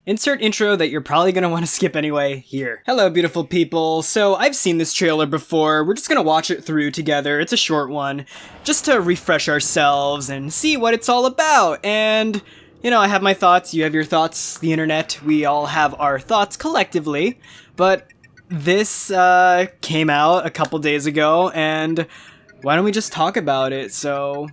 Insert intro that you're probably going to want to skip anyway, here. Hello, beautiful people. So, I've seen this trailer before. We're just going to watch it through together. It's a short one, just to refresh ourselves and see what it's all about. And, you know, I have my thoughts, you have your thoughts, the internet, we all have our thoughts collectively. But this came out a couple days ago, and why don't we just talk about it? So,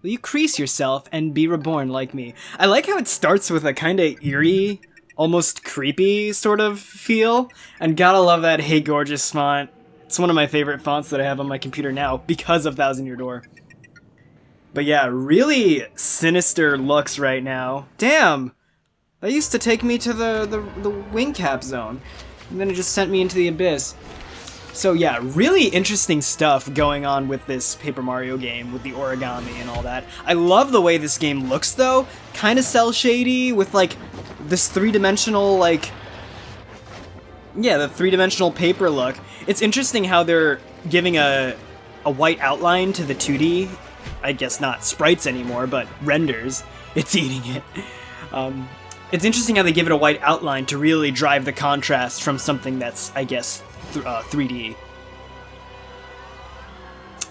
will you crease yourself and be reborn like me? I like how it starts with a kind of eerie, almost creepy sort of feel. And gotta love that Hey Gorgeous font. It's one of my favorite fonts that I have on my computer now because of Thousand Year Door. But yeah, really sinister looks right now. Damn! That used to take me to the wing cap zone. And then it just sent me into the abyss. So yeah, really interesting stuff going on with this Paper Mario game, with the origami and all that. I love the way this game looks though, kind of cel-shady, with like, this three-dimensional, like, yeah, the three-dimensional paper look. It's interesting how they're giving a white outline to the 2D, I guess not sprites anymore, but renders. It's eating it. It's interesting how they give it a white outline to really drive the contrast from something that's, I guess, 3D.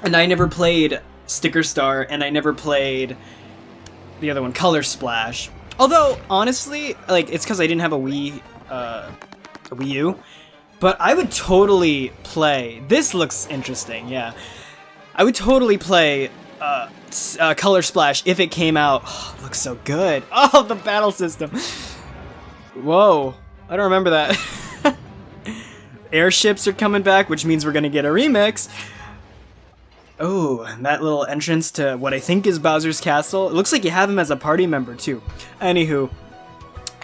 And I never played Sticker Star, and I never played the other one, Color Splash. Although, honestly, like, it's because I didn't have a Wii U. But I would totally play... This looks interesting, yeah. I would totally play Color Splash if it came out. Oh, it looks so good. Oh, the battle system. Whoa. I don't remember that. Airships are coming back, which means we're gonna get a remix. Oh, and that little entrance to what I think is Bowser's Castle. It looks like you have him as a party member, too. Anywho,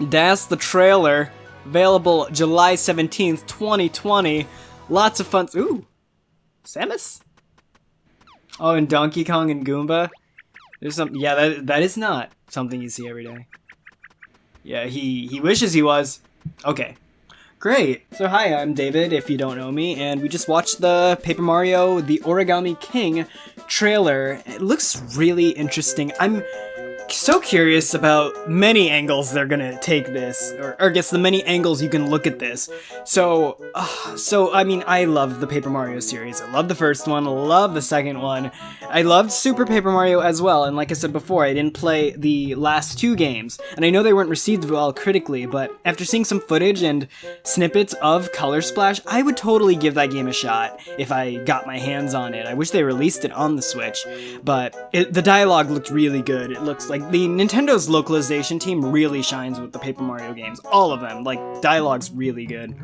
that's the trailer. Available July 17th, 2020. Lots of fun. Ooh, Samus? Oh, and Donkey Kong and Goomba? There's some. Yeah, that is not something you see every day. Yeah, he wishes he was. Okay. Great. So hi, I'm David, if you don't know me, and we just watched the Paper Mario, the Origami King trailer. It looks really interesting. I'm so curious about many angles they're gonna take this, or I guess the many angles you can look at this. So I mean, I love the Paper Mario series. I love the first one, love the second one. I loved Super Paper Mario as well, and like I said before, I didn't play the last two games, and I know they weren't received well critically, but after seeing some footage and snippets of Color Splash, I would totally give that game a shot if I got my hands on it. I wish they released it on the Switch, but the dialogue looked really good. It looks like the Nintendo's localization team really shines with the Paper Mario games. All of them. Like, dialogue's really good.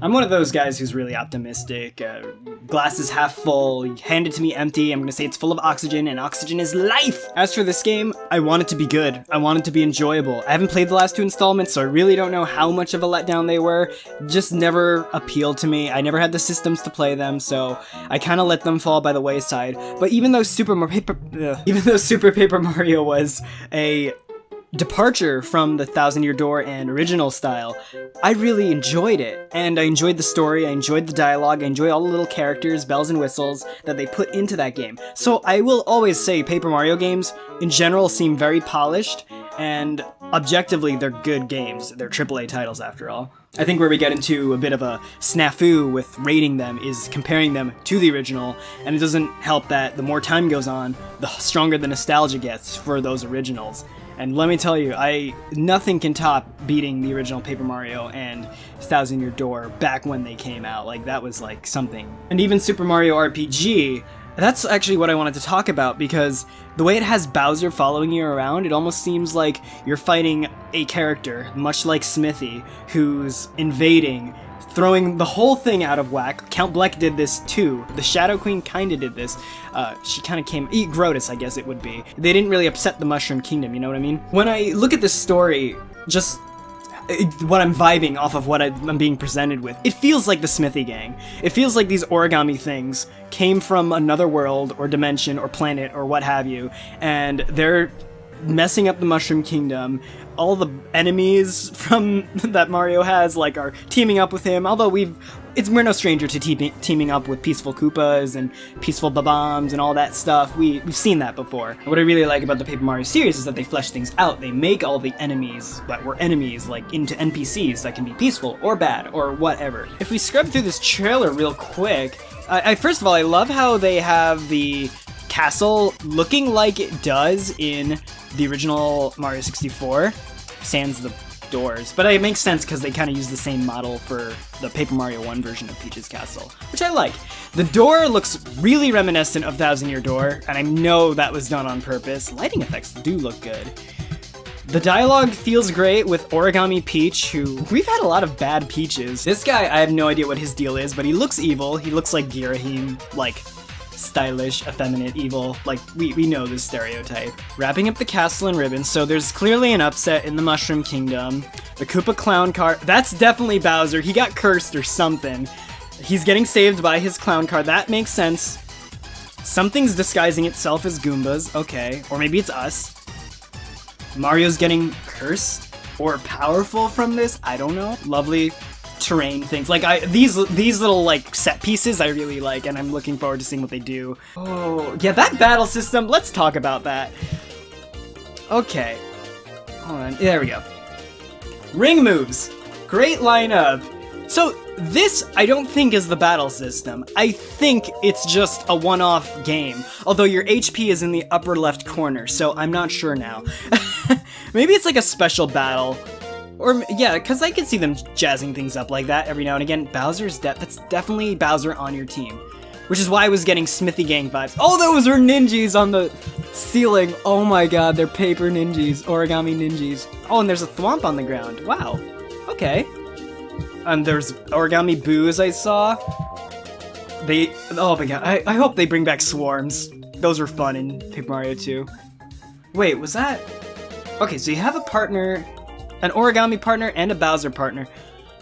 I'm one of those guys who's really optimistic. Glass is half full, hand it to me empty, I'm gonna say it's full of oxygen, and oxygen is life! As for this game, I want it to be good. I want it to be enjoyable. I haven't played the last two installments, so I really don't know how much of a letdown they were. Just never appealed to me. I never had the systems to play them, so I kinda let them fall by the wayside. But even though Super Paper Mario was a departure from the Thousand Year Door and original style, I really enjoyed it, and I enjoyed the story, I enjoyed the dialogue, I enjoyed all the little characters, bells and whistles that they put into that game. So I will always say Paper Mario games, in general, seem very polished, and objectively, they're good games. They're AAA titles, after all. I think where we get into a bit of a snafu with rating them is comparing them to the original, and it doesn't help that the more time goes on, the stronger the nostalgia gets for those originals. And let me tell you, nothing can top beating the original Paper Mario and Thousand Year Door back when they came out. Like, that was like something. And even Super Mario RPG, that's actually what I wanted to talk about, because the way it has Bowser following you around, it almost seems like you're fighting a character, much like Smithy, who's invading, throwing the whole thing out of whack. Count Bleck did this too. The Shadow Queen kinda did this. She kinda came... Grotus, I guess it would be. They didn't really upset the Mushroom Kingdom, you know what I mean? When I look at this story, just what I'm vibing off of what I'm being presented with, it feels like the Smithy Gang. It feels like these origami things came from another world, or dimension, or planet, or what have you, and they're messing up the Mushroom Kingdom. All the enemies from that Mario has, like, are teaming up with him, although we've we're no stranger to teaming up with peaceful Koopas and peaceful Bob-ombs and all that stuff. We've seen that before. What I really like about the Paper Mario series is that they flesh things out. They make all the enemies that were enemies like into NPCs that can be peaceful or bad or whatever. If we scrub through this trailer real quick, first of all, I love how they have the castle looking like it does in the original Mario 64, sans the doors, but it makes sense because they kind of use the same model for the Paper Mario 1 version of Peach's Castle, which I like. The door looks really reminiscent of Thousand Year Door, and I know that was done on purpose. Lighting effects do look good. The dialogue feels great with Origami Peach, who we've had a lot of bad Peaches. This guy, I have no idea what his deal is, but he looks evil. He looks like Girahim, like stylish, effeminate, evil. Like, we know this stereotype. Wrapping up the castle in ribbons, so there's clearly an upset in the Mushroom Kingdom. The Koopa clown car, that's definitely Bowser. He got cursed or something. He's getting saved by his clown car, that makes sense. Something's disguising itself as Goombas, okay. Or maybe it's us. Mario's getting cursed or powerful from this, I don't know. Lovely terrain things. Like, these little, like, set pieces I really like, and I'm looking forward to seeing what they do. Oh, yeah, that battle system, let's talk about that. Okay. Hold on, there we go. Ring moves. Great lineup. So, this, I don't think is the battle system. I think it's just a one-off game. Although your HP is in the upper left corner, so I'm not sure now. Maybe it's like a special battle. Or, yeah, because I could see them jazzing things up like that every now and again. Bowser's that's definitely Bowser on your team. Which is why I was getting Smithy Gang vibes. Oh, those were ninjas on the ceiling. Oh my god, they're paper ninjas. Origami ninjas. Oh, and there's a thwomp on the ground. Wow. Okay. And there's Origami Boos I saw. Oh my god, I hope they bring back swarms. Those were fun in Paper Mario 2. Wait, was that... Okay, so you have a partner... An Origami partner and a Bowser partner.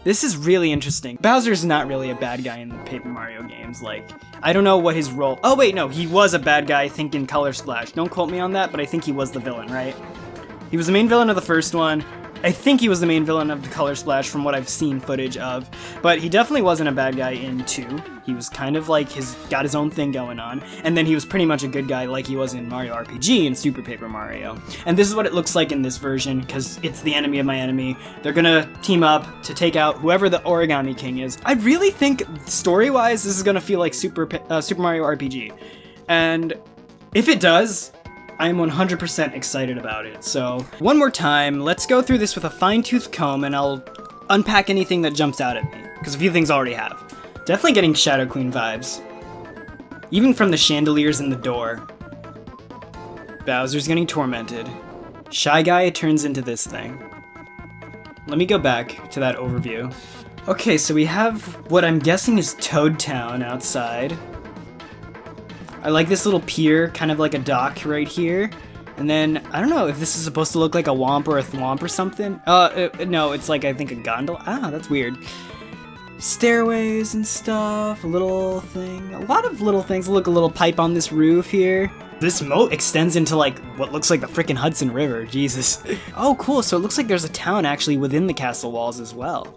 This is really interesting. Bowser's not really a bad guy in the Paper Mario games. Like, I don't know what his role... Oh wait, no, he was a bad guy, I think, in Color Splash. Don't quote me on that, but I think he was the villain, right? He was the main villain of the first one. I think he was the main villain of the Color Splash from what I've seen footage of. But he definitely wasn't a bad guy in 2. He was kind of like got his own thing going on. And then he was pretty much a good guy like he was in Mario RPG and Super Paper Mario. And this is what it looks like in this version, because it's the enemy of my enemy. They're gonna team up to take out whoever the Origami King is. I really think, story-wise, this is gonna feel like Super Mario RPG. And if it does, I am 100% excited about it. So, one more time, let's go through this with a fine-tooth comb and I'll unpack anything that jumps out at me, because a few things already have. Definitely getting Shadow Queen vibes. Even from the chandeliers in the door. Bowser's getting tormented. Shy Guy turns into this thing. Let me go back to that overview. Okay, so we have what I'm guessing is Toad Town outside. I like this little pier, kind of like a dock right here. And then, I don't know if this is supposed to look like a womp or a thwomp or something. No, it's like, I think, a gondola. Ah, that's weird. Stairways and stuff, a little thing. A lot of little things. Look, a little pipe on this roof here. This moat extends into, like, what looks like the frickin' Hudson River. Jesus. Oh, cool. So it looks like there's a town actually within the castle walls as well.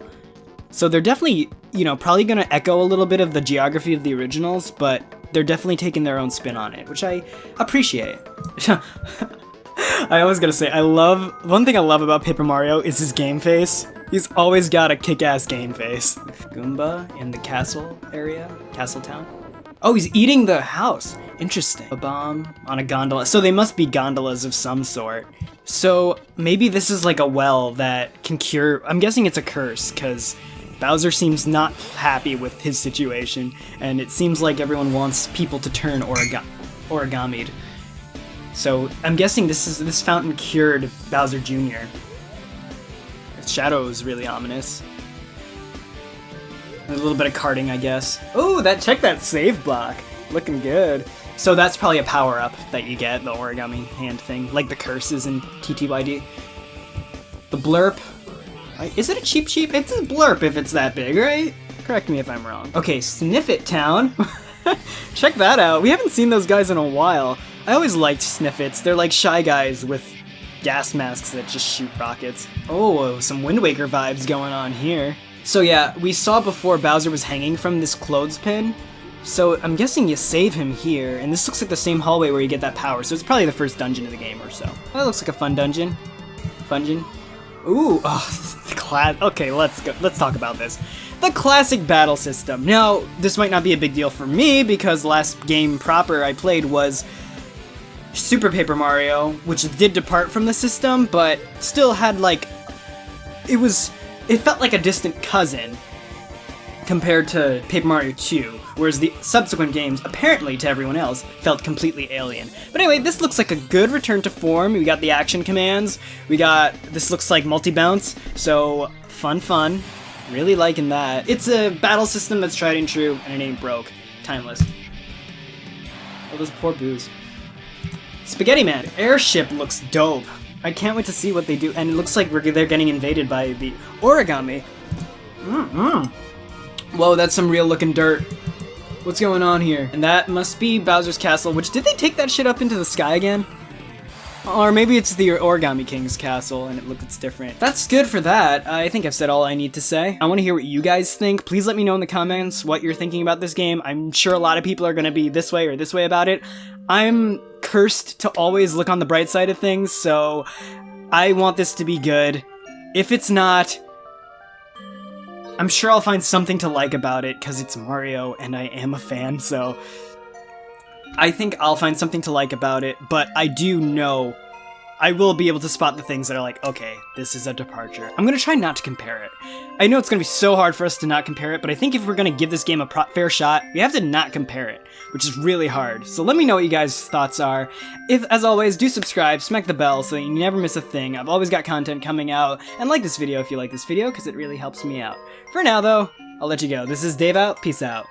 So they're definitely, you know, probably gonna echo a little bit of the geography of the originals, but they're definitely taking their own spin on it, which I appreciate. I was gonna say, one thing I love about Paper Mario is his game face. He's always got a kick-ass game face. Goomba in the castle area, Castle Town. Oh, he's eating the house. Interesting. A bomb on a gondola. So they must be gondolas of some sort. So maybe this is like a well that can cure, I'm guessing it's a curse, because Bowser seems not happy with his situation, and it seems like everyone wants people to turn origami'd. So I'm guessing this fountain cured Bowser Jr. Its shadow is really ominous. And a little bit of karting, I guess. Oh, check that save block. Looking good. So that's probably a power-up that you get, the origami hand thing, like the curses in TTYD. The blurp. Is it a cheap? It's a blurp if it's that big, right? Correct me if I'm wrong. Okay, Snifit Town. Check that out. We haven't seen those guys in a while. I always liked Snifits. They're like Shy Guys with gas masks that just shoot rockets. Oh, some Wind Waker vibes going on here. So yeah, we saw before Bowser was hanging from this clothespin. So I'm guessing you save him here, and this looks like the same hallway where you get that power, so it's probably the first dungeon of the game or so. That looks like a fun dungeon. Fungeon. Ooh, oh, okay, let's go. Let's talk about this. The classic battle system. Now, this might not be a big deal for me, because last game proper I played was Super Paper Mario, which did depart from the system, but still had like, it felt like a distant cousin compared to Paper Mario 2, whereas the subsequent games, apparently to everyone else, felt completely alien. But anyway, this looks like a good return to form. We got the action commands, this looks like multi-bounce, so fun. Really liking that. It's a battle system that's tried and true, and it ain't broke. Timeless. Oh, those poor boos. Spaghetti Man. Airship looks dope. I can't wait to see what they do, and it looks like they're getting invaded by the origami. Whoa, that's some real looking dirt. What's going on here? And that must be Bowser's castle, which, did they take that shit up into the sky again? Or maybe it's the Origami King's castle and it looks different. That's good for that. I think I've said all I need to say. I want to hear what you guys think. Please let me know in the comments what you're thinking about this game. I'm sure a lot of people are going to be this way or this way about it. I'm cursed to always look on the bright side of things, so I want this to be good. If it's not, I'm sure I'll find something to like about it, because it's Mario and I am a fan, so I think I'll find something to like about it, but I do know I will be able to spot the things that are like, okay, this is a departure. I'm going to try not to compare it. I know it's going to be so hard for us to not compare it, but I think if we're going to give this game a fair shot, we have to not compare it, which is really hard. So let me know what you guys' thoughts are. As always, do subscribe, smack the bell so that you never miss a thing. I've always got content coming out, and like this video if you like this video, because it really helps me out. For now, though, I'll let you go. This is Dave out. Peace out.